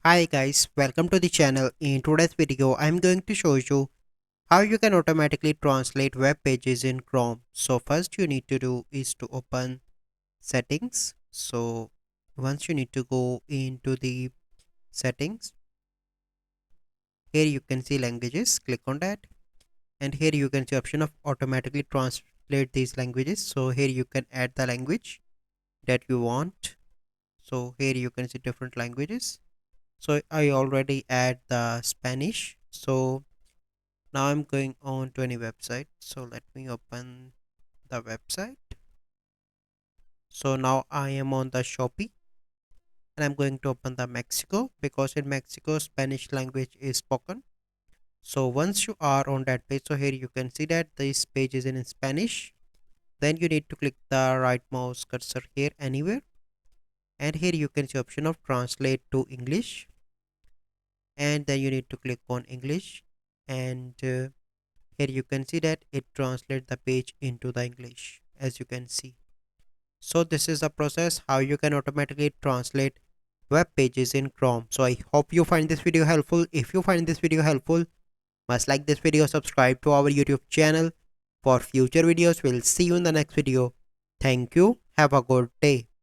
Hi guys, welcome to the channel. In today's video, I'm going to show you how you can automatically translate web pages in Chrome. So first you need to do is to open settings. So once you need to go into the settings, here you can see languages, click on that. And here you can see option of automatically translate these languages. So here you can add the language that you want. So here you can see different languages. So I already add the Spanish. So now I'm going on to any website. So let me open the website. So now I am on the Shopee and I'm going to open the Mexico because in Mexico Spanish language is spoken. So once you are on that page, so here you can see that this page is in Spanish. Then you need to click the right mouse cursor here anywhere, and here you can see option of translate to English, and then you need to click on English, and here you can see that it translates the page into the English, as you can see. So this is the process how you can automatically translate web pages in Chrome. So I hope you find this video helpful. If you find this video helpful, must like this video, subscribe to our YouTube channel for future videos. We'll see you in the next video. Thank you. Have a good day.